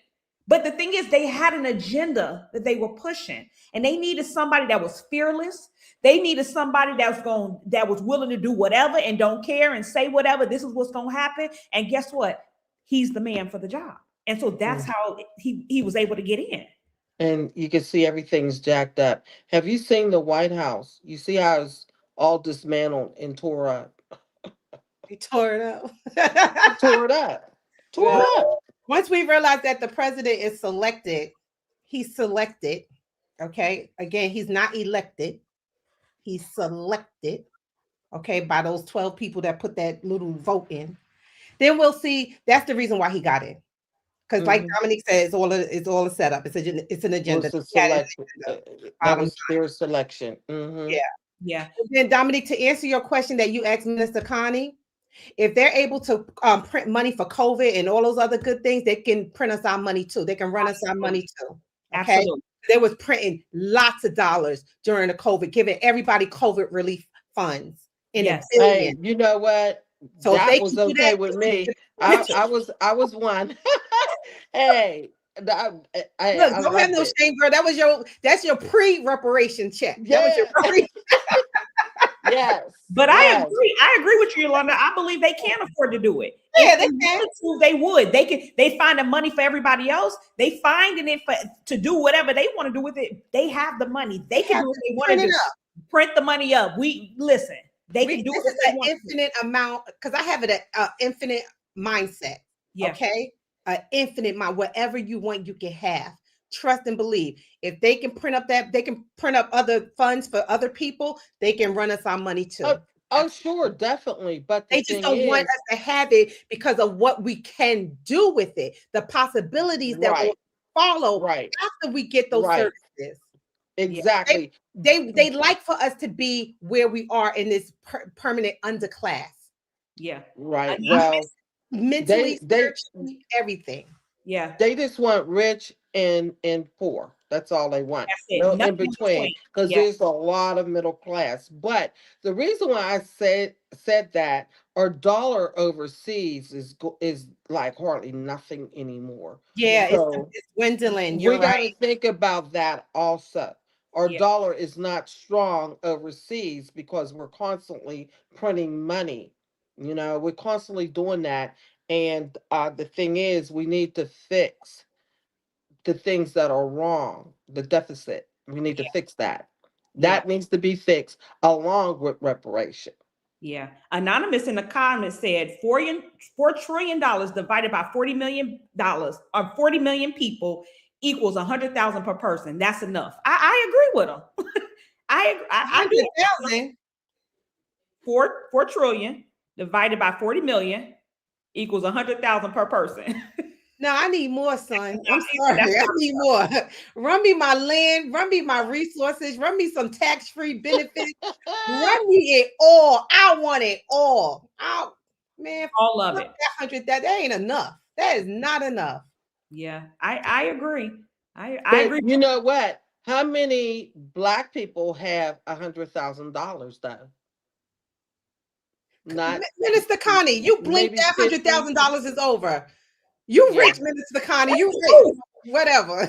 But the thing is, they had an agenda that they were pushing, and they needed somebody that was fearless. They needed somebody that was willing to do whatever and don't care and say whatever. This is what's going to happen. And guess what? He's the man for the job. And so that's how he was able to get in.
And you can see everything's jacked up. Have you seen the White House? You see how it's all dismantled and tore up.
He tore it up.
Tore it up. Tore it up.
Once we realize that the president is selected, he's selected. Okay. Again, he's not elected. He's selected. Okay. By those 12 people that put that little vote in. Then we'll see. That's the reason why he got in. Because like Dominique said, it's all a setup. It's an agenda.
That was their selection.
Yeah.
And then Dominique, to answer your question that you asked Minister Connie, if they're able to print money for COVID and all those other good things, they can print us our money too. They can run us our money too. Okay.
Absolutely.
They was printing lots of dollars during the COVID, giving everybody COVID relief funds in a billion.
Hey, you know what? So that was okay with me. I was one. Hey,
don't have no shame, girl. That's your pre-reparation check.
Yeah.
That was your pre.
Yes.
But I agree with you, Yolanda. I believe they can afford to do it.
Yeah, they can.
They would. They find the money for everybody else. They finding it to do whatever they want to do with it. They have the money. They can do what they want to do. Print the money up. We listen. They can do
this
it.
Is an infinite amount, because I have an infinite mindset. Yeah. Okay. An infinite mind. Whatever you want, you can have. Trust and believe. If they can print up they can print up other funds for other people, they can run us our money too.
Oh, sure, definitely. But
they just don't want us to have it because of what we can do with it. The possibilities that will follow after we get those services.
Exactly.
They like for us to be where we are in this permanent underclass.
Yeah.
Right. Well,
mentally, spiritually, everything.
Yeah.
They just want rich and poor. That's all they want. No in between. Because there's a lot of middle class. But the reason why I said that our dollar overseas is like hardly nothing anymore.
Yeah, so it's dwindling.
We got to think about that also. Our dollar is not strong overseas because we're constantly printing money. You know, we're constantly doing that. And the thing is, we need to fix the things that are wrong, the deficit. We need to fix that. That needs to be fixed along with reparation.
Yeah. Anonymous in the comments said $4 trillion divided by $40 million or 40 million people equals 100,000 per person. That's enough. I agree with them. I agree. 4 trillion divided by 40 million equals 100,000 per person.
No, I need more, son. I'm sorry. I need more. Run me my land, run me my resources, run me some tax-free benefits. Run me it all. I want it all. Man,
all of it.
That ain't enough. That is not enough.
Yeah, I agree. I agree.
You know what? How many Black people have $100,000 though? Not
Minister Connie. You blink, that $100,000 is over. You rich, Minister Connie. You rich. Whatever.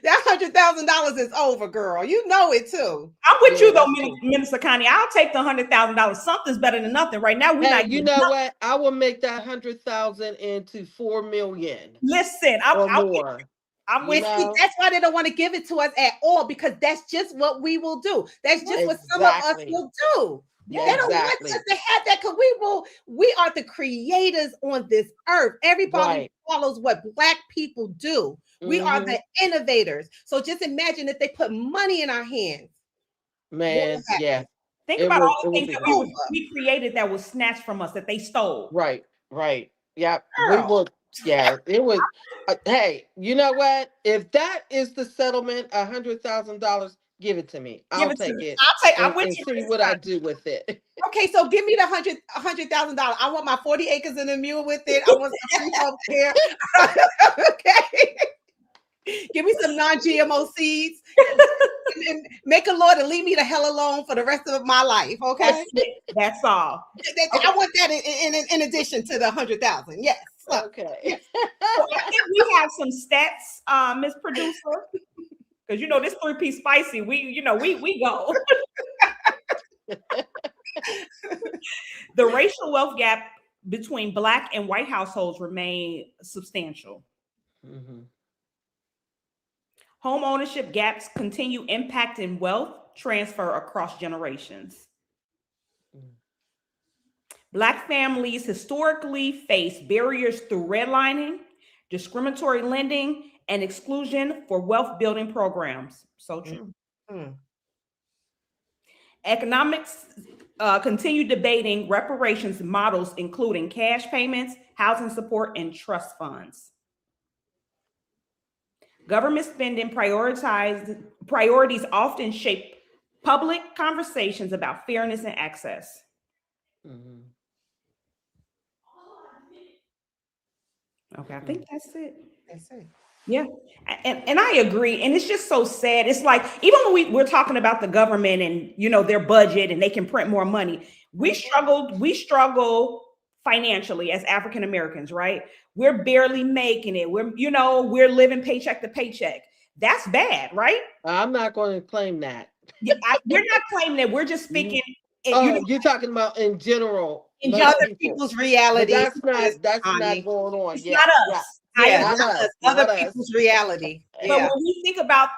That $100,000 is over, girl. You know it too.
I'm with you though, Minister Connie. I'll take the $100,000. Something's better than nothing right now.
You know what? I will make that 100,000 into 4 million.
Listen, I'm with
you. That's why they don't want to give it to us at all, because that's just what we will do. That's just what some of us will do.
Yeah,
they don't want us to have that, because we are the creators on this earth. Everybody follows what Black people do. We are the innovators. So just imagine if they put money in our hands.
Man, yeah.
Think about all the things that we created that was snatched from us, that they stole.
Right. Yeah. Girl. Yeah, it was. Hey, you know what? If that is the settlement, $100,000, give it to me.
Give
I'll
it to
take
me.
it
I'll take. I'm with
and
you
see
this
what I
time.
do with it.
Okay, so give me the $100,000. I want my 40 acres and a mule with it. I want some free health care. Okay. Give me some non-GMO seeds and make a Lord and leave me the hell alone for the rest of my life.
That's
Okay.
it. That's all. Okay.
I want that in addition to the 100,000. Yes. So,
Okay.
yes.
So I think we have some stats, Miss Producer, because you know this 3-piece spicy. We go. The racial wealth gap between Black and white households remain substantial.
Mhm.
Home ownership gaps continue impacting wealth transfer across generations.
Mm.
Black families historically face barriers through redlining, discriminatory lending, and exclusion for wealth building programs. So true.
Mm.
Economics continue debating reparations models, including cash payments, housing support, and trust funds. Government spending priorities often shape public conversations about fairness and access.
Mhm.
Okay, I
Mm.
think that's it.
That's it.
Yeah. And I agree. And it's just so sad. It's like, even when we're talking about the government and their budget and they can print more money, we struggle financially as African Americans, right? We're barely making it. We're living paycheck to paycheck. That's bad, right?
I'm not going to claim that.
Yeah, we're not claiming it. We're just
Mm.
speaking,
Oh, you're talking about in general,
in
most
general.
Other
people,
people's
but
reality,
that's not
honey.
going on.
It's
Yeah,
not
yeah,
us. I
Yeah,
agree.
not us,
other
not us.
people's reality.
But
Yeah.
when we think about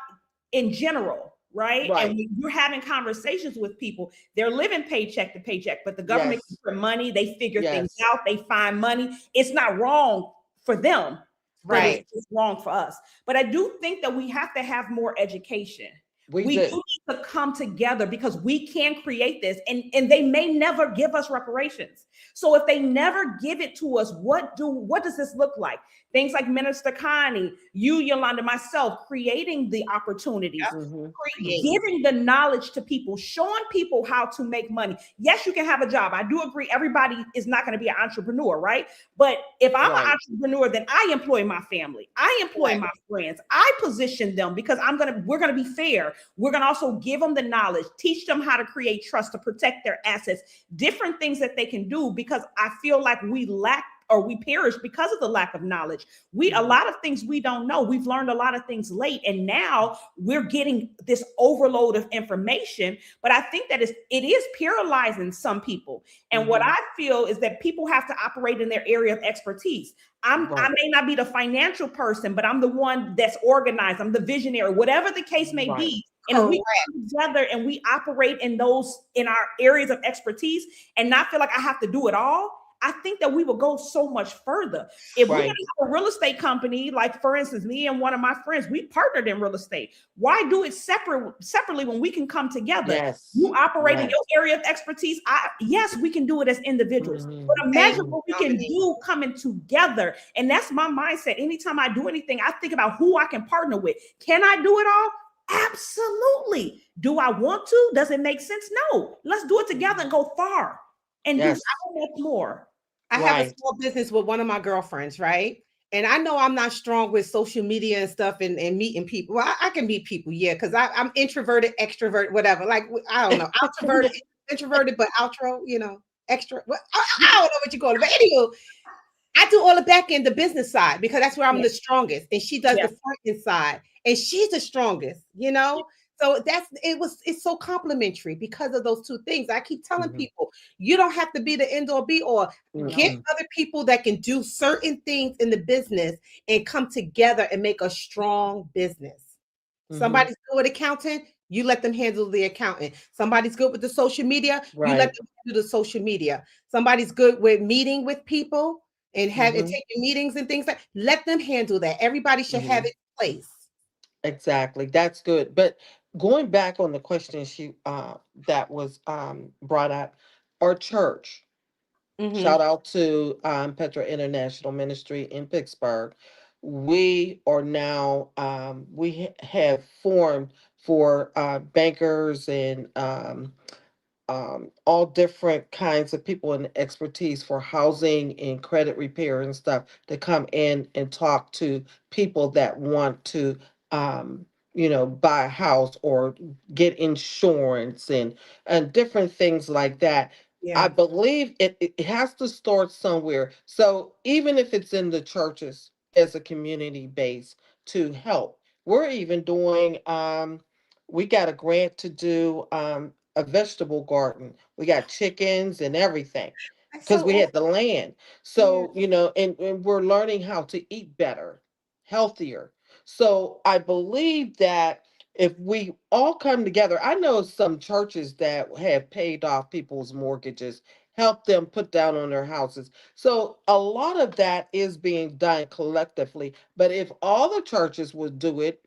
in general, right? And
Right.
when you're having conversations with people, they're living paycheck to paycheck, but the government
Yes.
can print money, they figure things
Yes.
out, they find money. It's not wrong for them, but
Right.
it's wrong for us. But I do think that we have to have more education.
We
We do
do.
need to come together because we can create this, and they may never give us reparations. So if they never give it to us, what does this look like? Things like Minister Connie, you, Yolanda, myself, creating the opportunities,
Hmm.
Create.
giving the knowledge to people, showing people how to make money. Yes, you can have a job. I do agree. Everybody is not going to be an entrepreneur, right? But if I'm an
Right.
entrepreneur, then I employ my family. I employ
Right.
my friends. I position them because we're going to be fair. We're going to also give them the knowledge, teach them how to create trust, to protect their assets, different things that they can do, because I feel like we lack or we perish because of the lack of knowledge. A lot of things we don't know. We've learned a lot of things late, and now we're getting this overload of information. But I think that it is paralyzing some people. And what I feel is that people have to operate in their area of expertise. I
Right.
may not be the financial person, but I'm the one that's organized. I'm the visionary, whatever the case may
Right.
be. And if we come together and we operate in our areas of expertise and not feel like I have to do it all, I think that we will go so much further. If we're going
Right.
to have a real estate company, like for instance, me and one of my friends, we partnered in real estate. Why do it separately when we can come together?
Yes.
You operate in
Yes.
your area of expertise. Yes, we can do it as individuals,
Mhm.
but
Thank
imagine
you,
what we can
Dominique.
do coming together. And that's my mindset. Anytime I do anything, I think about who I can partner with. Can I do it all? Absolutely. Do I want to? Does it make sense? No. Let's do it together and go far and do
Yes.
so much more.
I have a
Right.
small business with one of my girlfriends, right? And I know I'm not strong with social media and stuff and meeting people. Well, I can meet people, yeah, because I'm introverted, extrovert, whatever. Like, I don't know, introverted, introverted, but outro, extra. Well, I don't know what you call it. But anywho, I do all the back end, the business side, because that's where I'm
Yeah.
the strongest. And she does
Yeah.
the front end side. And she's the strongest. So it's so complimentary because of those two things. I keep telling
Mhm.
people, you don't have to be the end or be all. Get
Mm-mm.
other people that can do certain things in the business and come together and make a strong business.
Mhm.
Somebody's good with accounting, you let them handle the accounting. Somebody's good with the social media, you let
Right.
them do the social media. Somebody's good with meeting with people and
Mhm.
taking meetings and things, like let them handle that. Everybody should have
Mhm.
its place.
Exactly. That's good. But going back on the question that was brought up, our church.
Hmm.
Shout out to Petra International Ministry in Pittsburgh. We are now, have formed for bankers and all different kinds of people and expertise for housing and credit repair and stuff to come in and talk to people that want to, um, buy a house or get insurance and different things like that. I
Yeah.
believe it has to start somewhere. So even if it's in the churches as a community base to help, we're even doing. We got a grant to do a vegetable garden. We got chickens and everything
That's
because
so
we
awesome.
had the land.
Yeah.
So, and we're learning how to eat better, healthier. So I believe that if we all come together, I know some churches that have paid off people's mortgages, helped them put down on their houses. So a lot of that is being done collectively. But if all the churches would do it,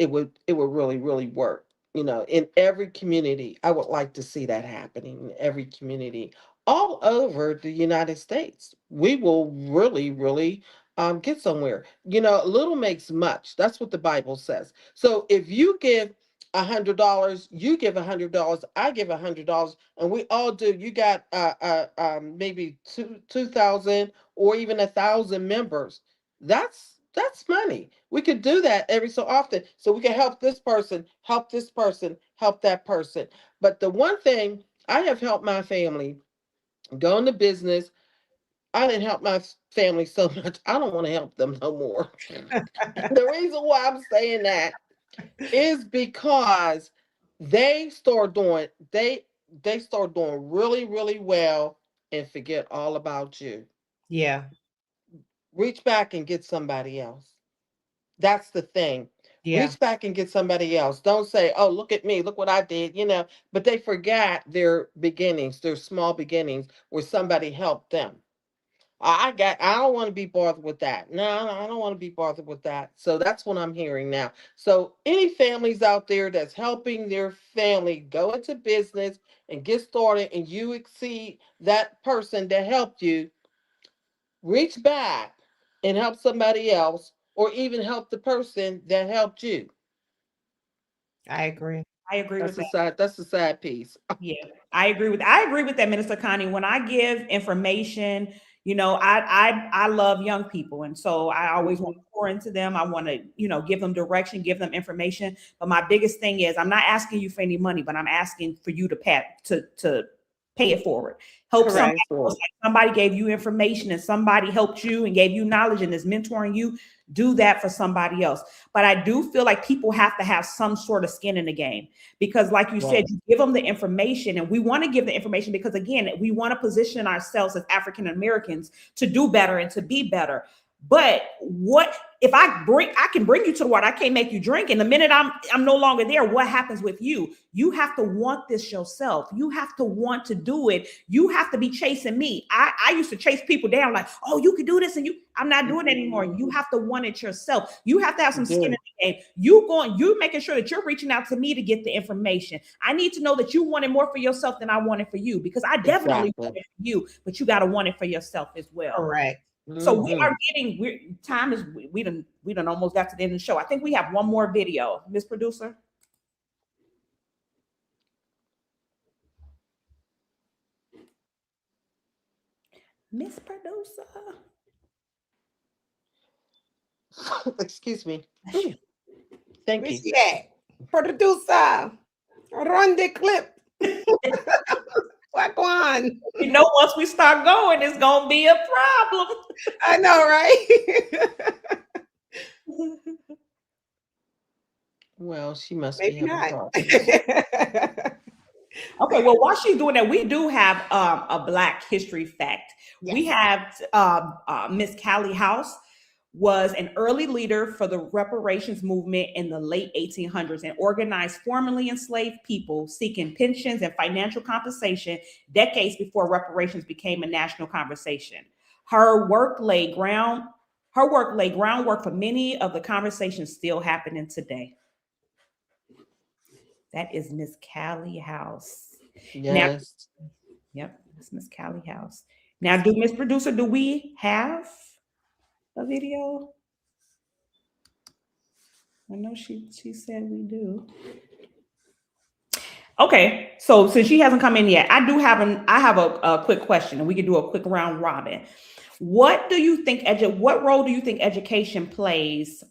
it would really work. In every community, I would like to see that happening in every community all over the United States. We will really get somewhere. Little makes much. That's what the Bible says. So if you give $100, you give $100, I give $100, and we all do. You got maybe 2,000 or even 1,000 members. That's money. We could do that every so often. So we can help this person, help this person, help that person. But the one thing I have helped my family go into business, I didn't help my family so much. I don't want to help them no more. The reason why I'm saying that is because they start doing really well and forget all about you.
Yeah.
Reach back and get somebody else. That's the thing.
Yeah.
Reach back and get somebody else. Don't say, "Oh, look at me, look what I did." But they forgot their beginnings, their small beginnings where somebody helped them. I don't want to be bothered with that. No, I don't want to be bothered with that. So that's what I'm hearing now. So any families out there that's helping their family go into business and get started and you exceed that person that helped you, reach back and help somebody else or even help the person that helped you.
I agree.
I agree with that.
That's a sad piece.
Yeah, I agree with that, Minister Connie. When I give information, I love young people, and so I always want
Mhm.
to pour into them. I want to, give them direction, give them information. But my biggest thing is, I'm not asking you for any money, but I'm asking for you to pay it forward. Help
Pay
somebody
Correct.
it
else.
forward.
Like somebody gave you information and somebody helped you and gave you knowledge and is mentoring you. Do that for somebody else. But I do feel like people have to have some sort of skin in the game because, like you said,
Right.
you give them the information, and we want to give the information because, again, we want to position ourselves as African Americans to do better and to be better. But what if I can bring you to the water, I can't make you drink. And the minute I'm no longer there, what happens with you? You have to want this yourself. You have to want to do it. You have to be chasing me. I used to chase people down like, oh, you can do this, and I'm not doing it anymore. You have to want it yourself. You have to have
You
some skin in
do.
the game. You making sure that you're reaching out to me to get the information. I need to know that you want it more for yourself than I want it for you because I definitely want
Exactly.
it for you, but you got to want it for yourself as well.
Correct.
So we are
Hmm.
getting time is we done almost got to the end of the show. I think we have one more video, Miss Producer. Miss Producer.
Excuse me.
Bless you.
Thank
Where's
you.
she at? Producer, run the clip. What on?
Once we start going, it's gonna be a problem.
I know, right?
Well, she must be
Maybe
having
not.
problems.
Okay, well, while she's doing that, we do have a Black history fact. We
Yes.
have Miss Callie House was an early leader for the reparations movement in the late 1800s and organized formerly enslaved people seeking pensions and financial compensation decades before reparations became a national conversation. Her work laid ground. Her work laid groundwork for many of the conversations still happening today. That is Miss Callie House. Now,
Yes.
yep. That's Miss Callie House. Now, do Miss Producer, do we have a video? I know she said we do. Okay, so since she hasn't come in yet, I have a quick question, and we can do a quick round robin. What do you think what role do you think education plays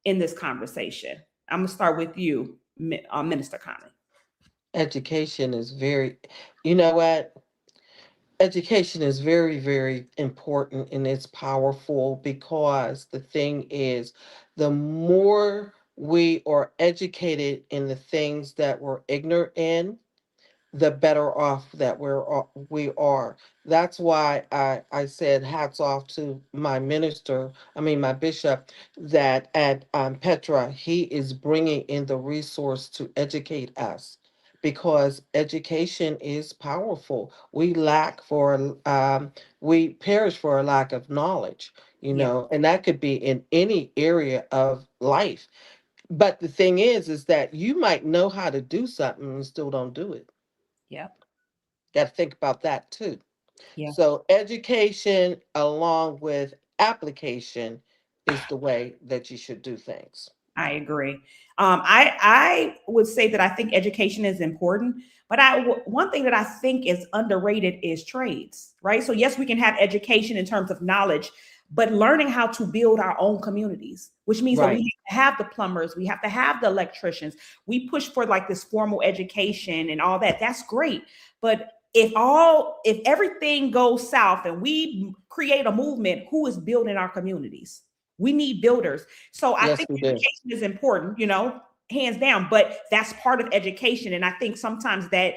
in this conversation? I'm gonna start with you, Minister Conley.
Education is very, you know what? Education is very, very important and it's powerful because the thing is, the more we are educated in the things that we're ignorant in, the better off that we are. That's why I said hats off to my minister, I mean my bishop, that at Petra he is bringing in the resource to educate us because education is powerful. We perish for a lack of knowledge,
Yeah,
and that could be in any area of life. But the thing is that you might know how to do something and still don't do it.
yeah,
Got to think about that too.
yeah.
So, education along with application is the way that you should do things.
I agree. I would say that I think education is important, but one thing that I think is underrated is trades, right? So yes, we can have education in terms of knowledge, but learning how to build our own communities, which means that we
Right.
have to have the plumbers, we have to have the electricians. We push for like this formal education and all that. That's great, but if everything goes south and we create a movement, who is building our communities? We need builders. So I
Yes,
think
we do.
education is important, hands down, but that's part of education. And I think sometimes that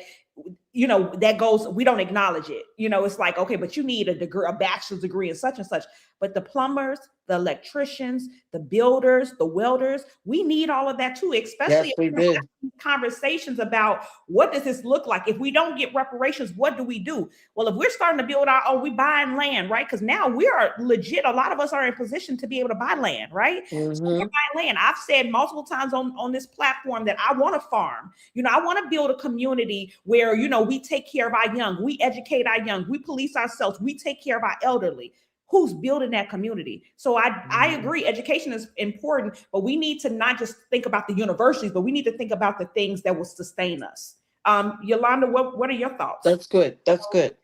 goes, we don't acknowledge it. It's like, okay, but you need a degree, a bachelor's degree in such and such. But the plumbers, the electricians, the builders, the welders, we need all of that too, especially
Yes,
if
we
we're
do.
having conversations about what does this look like? If we don't get reparations, what do we do? Well, if we're starting to build our own, we buying land, right? Because now we are legit, a lot of us are in position to be able to buy land, right? So we're
Mm-hmm.
buying land. I've said multiple times on this platform that I want to farm. I want to build a community where, we take care of our young, we educate our young, we police ourselves, we take care of our elderly. Who's building that community? So I
Hmm.
agree, education is important, but we need to not just think about the universities, but we need to think about the things that will sustain us. Yolanda, what are your thoughts?
That's good. That's good.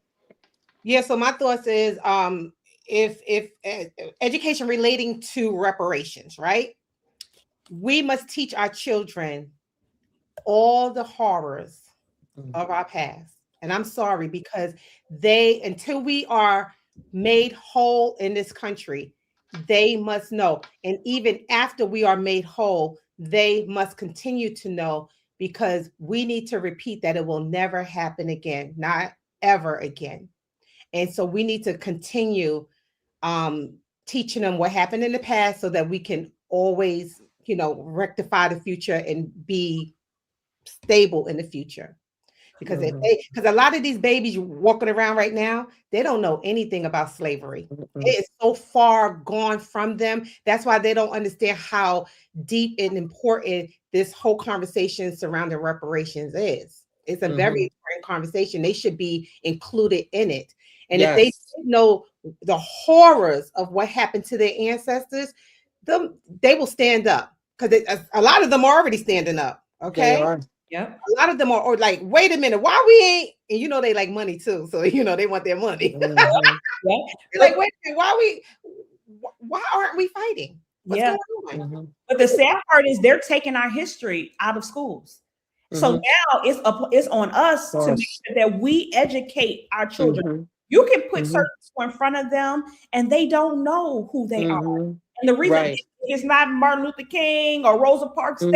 Yeah, so my thoughts is if education relating to reparations, right? We must teach our children all the horrors of our past. And I'm sorry because until we are made whole in this country, they must know. And even after we are made whole, they must continue to know because we need to repeat that it will never happen again, not ever again. And so we need to continue um, teaching them what happened in the past so that we can always, rectify the future and be stable in the future. Because
Hmm.
because a lot of these babies walking around right now, they don't know anything about slavery.
Hmm.
It is so far gone from them. That's why they don't understand how deep and important this whole conversation surrounding reparations is. It's a
Hmm.
very important conversation. They should be included in it. And if they
Yes.
didn't know the horrors of what happened to their ancestors, they will stand up because a lot of them are already standing up.
They
Okay,
are.
Yep.
a lot of them are or like, wait a minute, why we ain't? And they like money too, so they want their money.
Hmm.
Yep.
They're
But
like, wait a minute, why aren't we fighting? What's
yeah.
going on?
Hmm.
But the sad part is they're taking our history out of schools. So
Hmm.
now it's on us to make
Yes.
sure that we educate our children.
Hmm.
You can put
Hmm.
certain people in front of them and they don't know who they are.
Hmm.
And the reason
Right.
it's not Martin Luther King or Rosa Parks,
Hmm.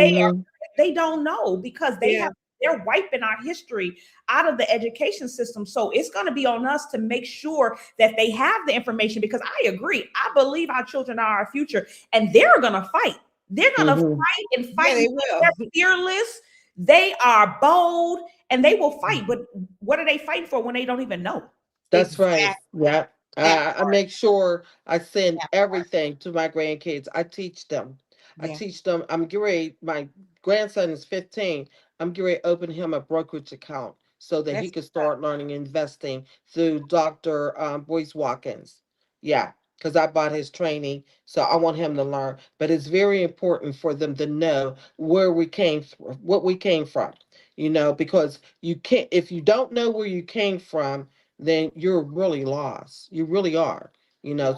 they don't know because
Yeah,
they're wiping our history out of the education system. So it's going to be on us to make sure that they have the information because I agree. I believe our children are our future and they're going to fight. They're going to
Hmm.
fight and
yeah,
fight.
they will.
They're fearless. They are bold and they will fight. But what are they fighting for when they don't even know?
That's right.
Exactly
Yeah.
that
I
part.
make sure I send
That part.
everything to my grandkids. I teach them. I
Yeah.
teach them. I'm getting ready. My grandson is 15. I'm getting ready to open him a brokerage account so that he
That's
could start learning investing through Dr. Boyce Watkins. Yeah, because I bought his training, so I want him to learn. But it's very important for them to know where we came, what we came from. Because you can't, if you don't know where you came from, then you're really lost. You really are.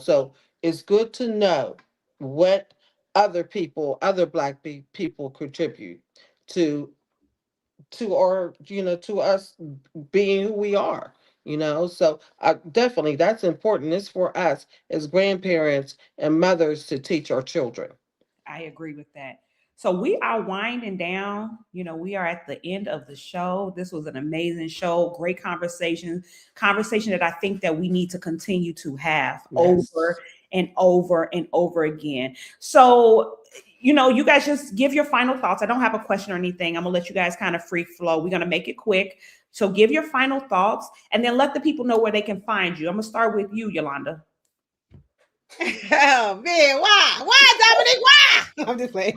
So it's good to know what other people, other Black people contribute to our, to us being who we are. So definitely that's important. It's for us as grandparents and mothers to teach our children.
I agree with that. So we are winding down. We are at the end of the show. This was an amazing show, great conversation that I think that we need to continue to have over
Yes.
and over and over again. So, you guys just give your final thoughts. I don't have a question or anything. I'm gonna let you guys kind of free flow. We're gonna make it quick. So give your final thoughts and then let the people know where they can find you. I'm gonna start with you, Yolanda.
Oh man, why, Dominic? Why? I'm just playing.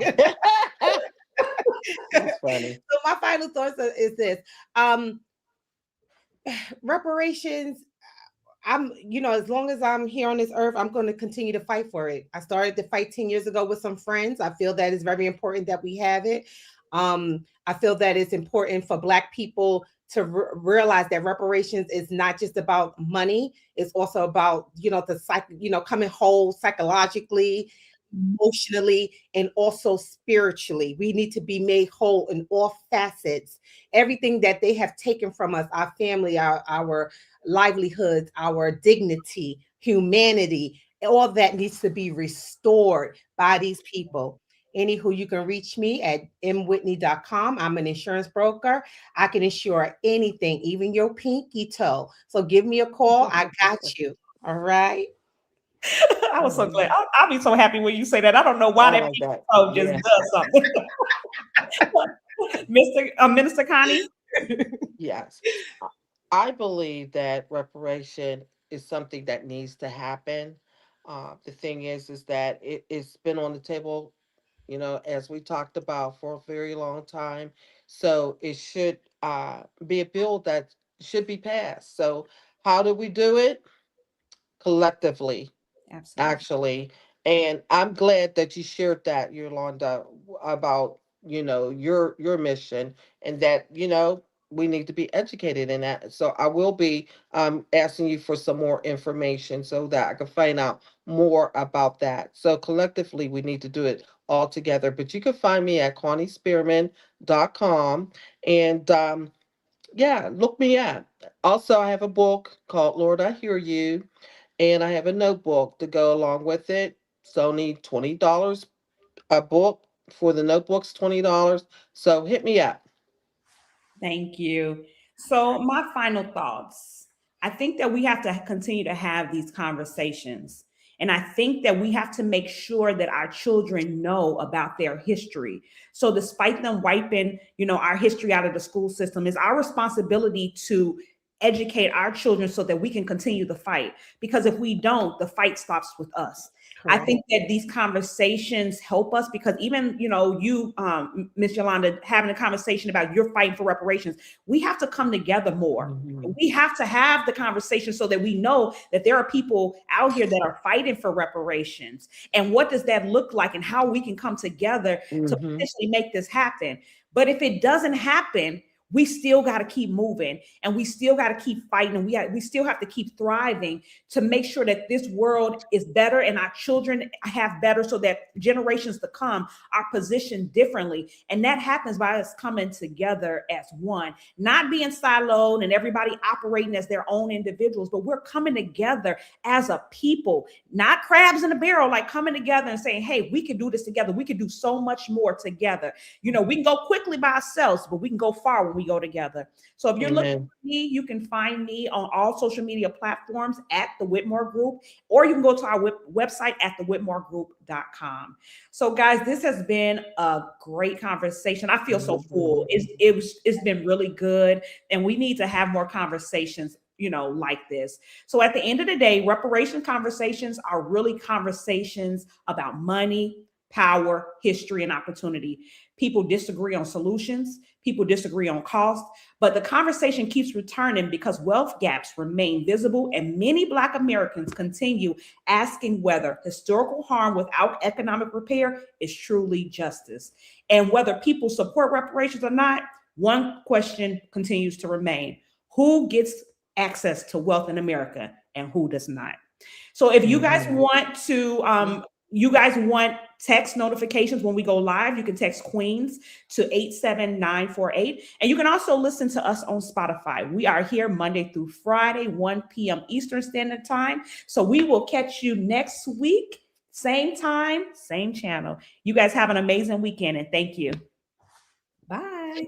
That's funny.
So my final thoughts is this: um, reparations. As long as I'm here on this earth, I'm going to continue to fight for it. I started the fight 10 years ago with some friends. I feel that it's very important that we have it. I feel that it's important for Black people to realize that reparations is not just about money. It's also about, coming whole psychologically, emotionally, and also spiritually. We need to be made whole in all facets. Everything that they have taken from us, our family, our livelihoods, our dignity, humanity, all that needs to be restored by these people. Anywho, you can reach me at mwhitney.com. I'm an insurance broker. I can insure anything, even your pinky toe. So give me a call. I got you. All right.
I was so glad. I'll be so happy when you say that. I don't know why
I
that
like that.
people just
Yeah.
does something. Minister Connie.
Yes. I believe that reparation is something that needs to happen. The thing is that it's been on the table, as we talked about, for a very long time. So it should be a bill that should be passed. So how do we do it? Collectively,
Absolutely.
actually. And I'm glad that you shared that, Yolanda, about, your mission, and that, we need to be educated in that. So I will be asking you for some more information so that I can find out more about that. So collectively, we need to do it all together. But you can find me at QuaniSpearman.com. And yeah, look me up. Also, I have a book called Lord, I Hear You, and I have a notebook to go along with it. It's only $20 a book. For the notebooks, $20. So hit me up.
Thank you. So, my final thoughts. I think that we have to continue to have these conversations. And I think that we have to make sure that our children know about their history. So, despite them wiping, our history out of the school system, it's our responsibility to educate our children so that we can continue the fight. Because if we don't, the fight stops with us. I
Correct.
think that these conversations help us because even, you, Miss Yolanda, having a conversation about you're fighting for reparations, we have to come together more.
Hmm.
We have to have the conversation so that we know that there are people out here that are fighting for reparations. And what does that look like and how we can come together to
Hmm.
potentially make this happen. But if it doesn't happen, we still got to keep moving and we still got to keep fighting and we still have to keep thriving to make sure that this world is better and our children have better so that generations to come are positioned differently. And that happens by us coming together as one, not being siloed and everybody operating as their own individuals, but we're coming together as a people, not crabs in a barrel, like coming together and saying, hey, we can do this together. We can do so much more together. We can go quickly by ourselves, but we can go far when we go together. So if you're looking
Amen.
for me, you can find me on all social media platforms at the Whitmore Group, or you can go to our website at thewhitmoregroup.com. So guys, this has been a great conversation. I feel so full. It's been really good. And we need to have more conversations like this. So at the end of the day, reparation conversations are really conversations about money, power, history, and opportunity. People disagree on solutions. People disagree on cost. But the conversation keeps returning because wealth gaps remain visible, and many Black Americans continue asking whether historical harm without economic repair is truly justice. And whether people support reparations or not, one question continues to remain: who gets access to wealth in America and who does not? So if you guys want to, you guys want text notifications when we go live, you can text Queens to 87948. And you can also listen to us on Spotify. We are here Monday through Friday, 1 p.m. Eastern Standard Time. So we will catch you next week, same time, same channel. You guys have an amazing weekend, and thank you. Bye.